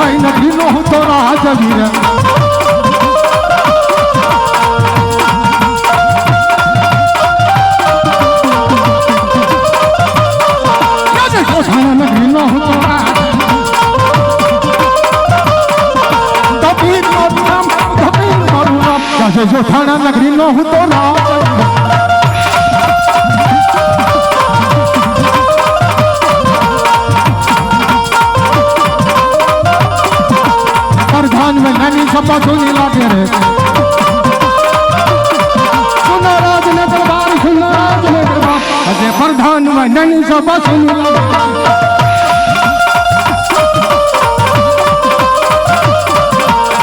કઈ નથી નો હું તો રાજવીર નગરી નો હું તો જોઠાણા નગરી નો હું તો प्रधान में नानी सपा सुनी लागे रे सुनाराज ने दरबार सुनाराज ने दरबार अजय प्रधान में नानी सपा सुनी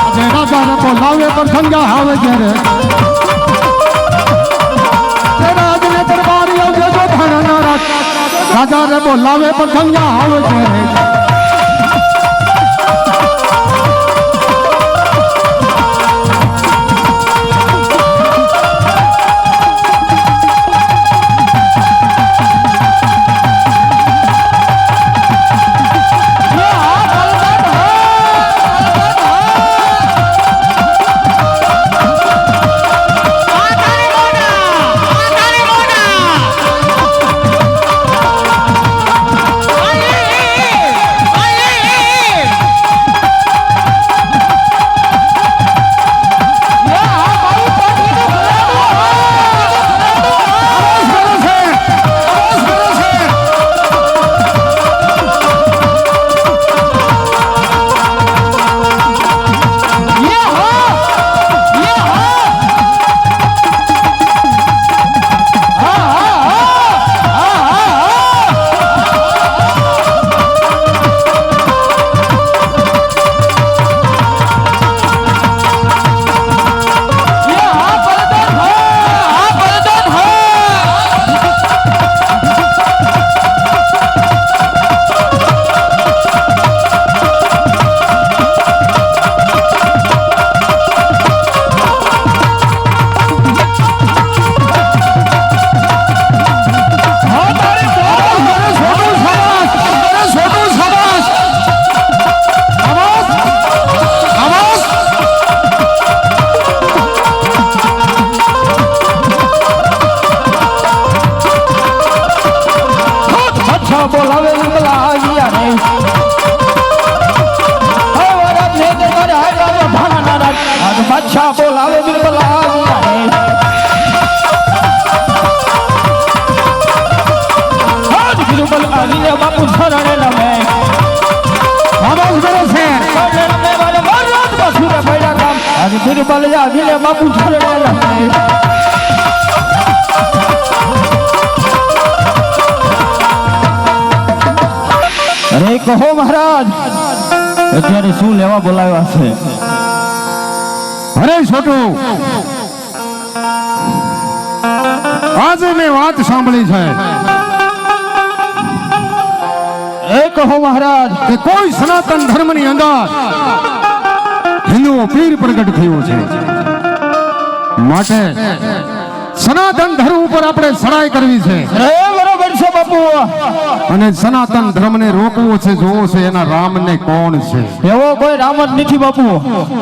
अजय राजा ने बोलावे पर संज्ञा हावे जरे राज ने दरबार जो थाना नाराज राजा ने बोलावे पर संज्ञा हावे जरे बापू अरे कहो महाराज અત્યારે શું લેવા બોલાવ્યા છે અરે છોટુ આજે મેં વાત સાંભળી છે એ કહો મહારાજ કે કોઈ સનાતન ધર્મની અંદર હિન્દુઓ પીર પ્રગટ થયો છે માટે સનાતન ધર્મ ઉપર આપણે સડાઈ કરવી છે બરોબર છે બાપુ અને સનાતન ધર્મને રોકવો છે જોવો છે એના રામને કોણ છે એવો કોઈ રામ જ નથી બાપુ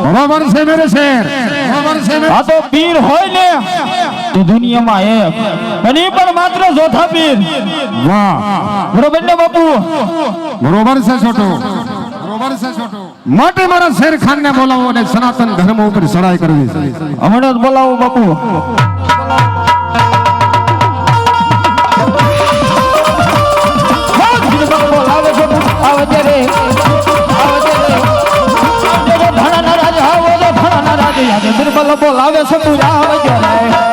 બરોબર છે મેરે શેર બરોબર છે આ તો પીર હોય ને તો દુનિયામાં એક અને પણ માત્ર જોથા પીર વાહ બરોબર ને બાપુ બરોબર છે છોટો બરોબર છે છોટો માટે મારા શેર ખાન ને બોલાવો અને સનાતન ધર્મ ઉપર સડાઈ કરવી છે હમણાં જ બોલાવો બાપુ બિરબલ બોલાવે છે પૂરા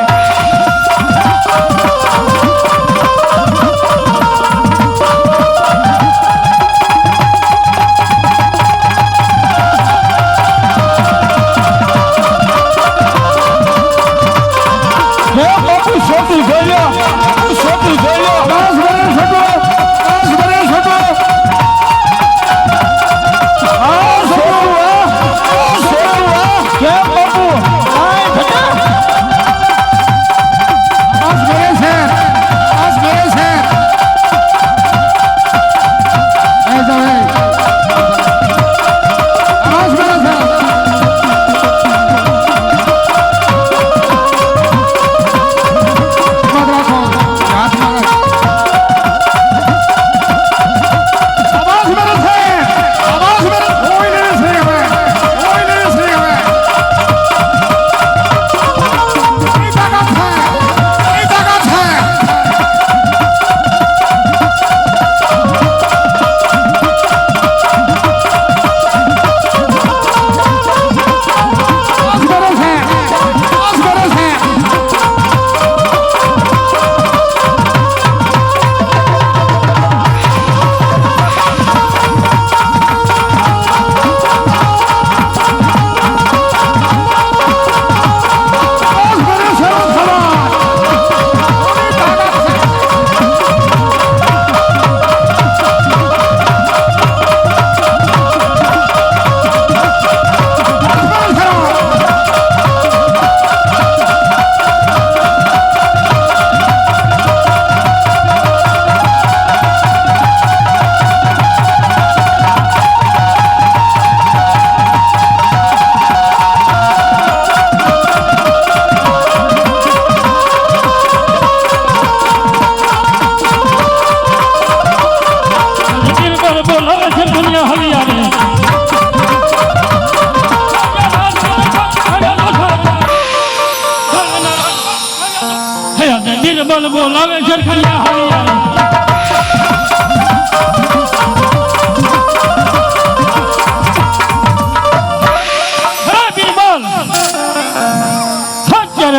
ડબલ બોલાવે શેરખનિયા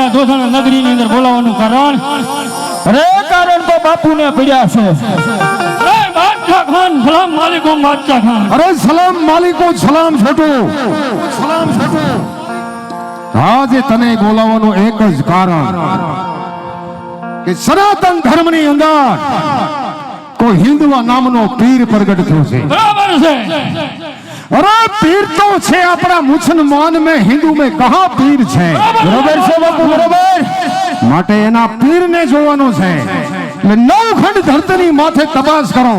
હરિયાળી નગરી ની અંદર બોલાવવાનું કારણ તો બાપુને પડ્યા છે બાદશાહ ખાન સલામ માલિકો બાદશાહ ખાન અરે સલામ માલિકો સલામ છોટો સલામ છોટો આજે તને બોલાવવાનું એક જ કારણ કે સનાતન ધર્મની અંદર કોઈ હિન્દુવા નામનો પીર પ્રગટ થયો છે બરાબર છે अरे पीर तो छे अपना मुसलमान में हिंदू में कहा पीर छे बराबर છે બાપુ બરાબર માટે એના પીર ને જોવાનો છે એટલે નવખંડ ધરતીની માથે તપાસ કરો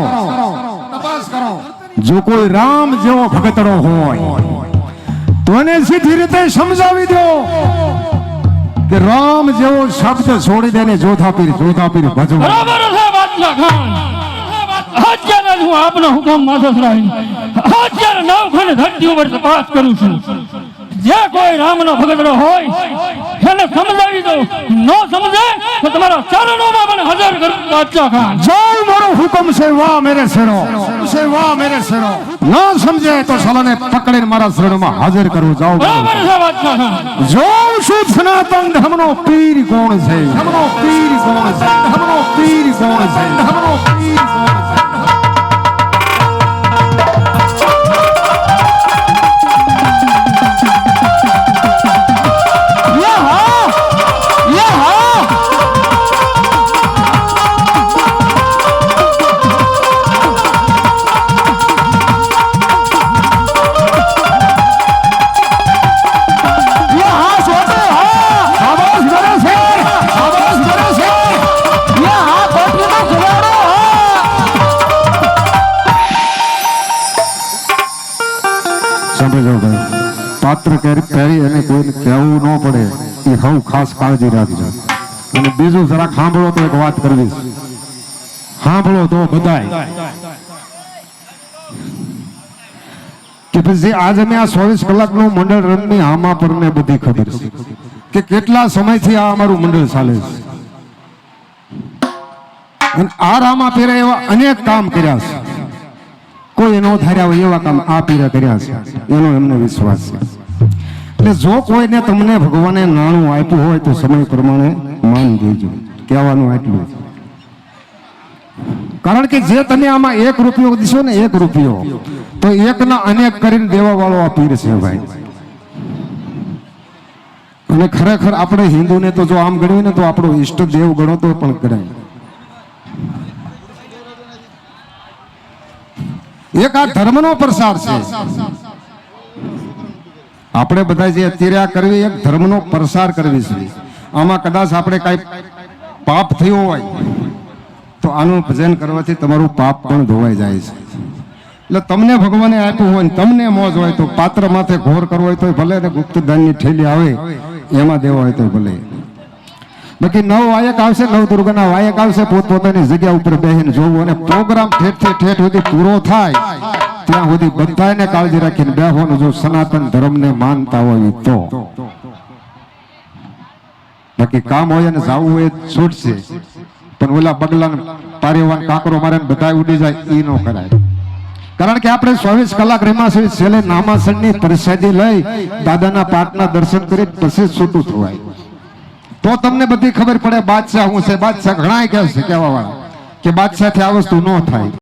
જો કોઈ રામ જેવો ભગતડો હોય તો એને સીધી રીતે સમજાવી દો કે રામ જેવો શબ્દ છોડી દેને જોધા પીર ભજવો બરાબર છે બાદશાહ ખાન અત્યારે હું આપનો હુકમ માથે અત્યારે નવખંડ ધરતી ઉપર તપાસ કરું છું જે કોઈ રામનો ભગતડો હોય એને સમજાવી દો ન સમજે તો તમારા ચરણોમાં પણ હાજર કરું બાદશાહ ખાન જો મારો હુકમ છે વાહ મેરે શેરો ના સમજે તો સાલાને પકડીને મારા શરણમાં હાજર કરું જાઓ બરાબર છે બાદશાહ ખાન જો શું સનાતન ધર્મનો પીર કોણ છે પાત્ર પહેરી અને કોઈને કહેવું ન પડે એ હવ ખાસ કાળજી રાખજો અને બીજું જરા સાંભળો તો એક વાત કરવી સાંભળો તો બધાય કે પછી આજ અમે આ 24 કલાકનું મંડળ રનની આમાં પર ને બધી ખબર છે કે કેટલા સમયથી આ અમારું મંડળ ચાલે છે અને આ રામા પીરે એવા અનેક કામ કર્યા છે કોઈ નો ધાર્યા હોય એવા કામ આ પીરે કર્યા છે એનો એમને વિશ્વાસ છે એટલે જો કોઈને તમને ભગવાને નાણું આપ્યું હોય તો સમય પ્રમાણે માન દેજો કહેવાનું આટલું કારણ કે જે તમે આમાં 1 રૂપિયો દીશો ને 1 રૂપિયો તો એકના અનેક કરીને દેવા વાળો આ પીર છે ભાઈ અને ખરેખર આપણે હિન્દુને તો જો આમ ગણ્યું ને તો આપણો ઈષ્ટ દેવ ગણો તો પણ ગણાય એક આ ધર્મનો પ્રસાર છે આપણે બધા જે અત્યારે આ કરવી એક ધર્મનો પ્રસાર કરવી છે આમાં કદાચ આપણે કાંઈ પાપ થયું હોય તો આનું ભજન કરવાથી તમારું પાપ પણ ધોવાઈ જાય છે એટલે તમને ભગવાને આપ્યું હોય ને તમને મોજ હોય તો પાત્ર માથે ઘોર કરવો હોય તો ભલે ને ગુપ્તધનની ઠેલી આવે એમાં દેવો હોય તો ભલે બાકી 9 વાયક આવશે 9 દુર્ગાના વાયક આવશે પોતપોતાની જગ્યા ઉપર બેહીને જોવું અને પ્રોગ્રામ ઠેઠ સુધી પૂરો થાય ત્યાં સુધી બધાને કાળજી રાખીને બેહવાનું જો સનાતન ધર્મને માનતા હોય તો બાકી કામ હોય અને જાવું હોય છૂટશે પણ ઓલા બગલાને પારેવાન કાંકરો મારે બધા ઉડી જાય એ ન કરાય કારણ કે આપણે 24 કલાક રેમાસી છેલ્લે નામાસણની પ્રસાદી લઈ દાદાના પાઠના દર્શન કરી પછી છૂટું થવાય તો તમને બધી ખબર પડે બાદશાહ હું છે બાદશાહ ઘણા કહે છે કહેવા વાળા કે બાદશાહથી આ વસ્તુ ન થાય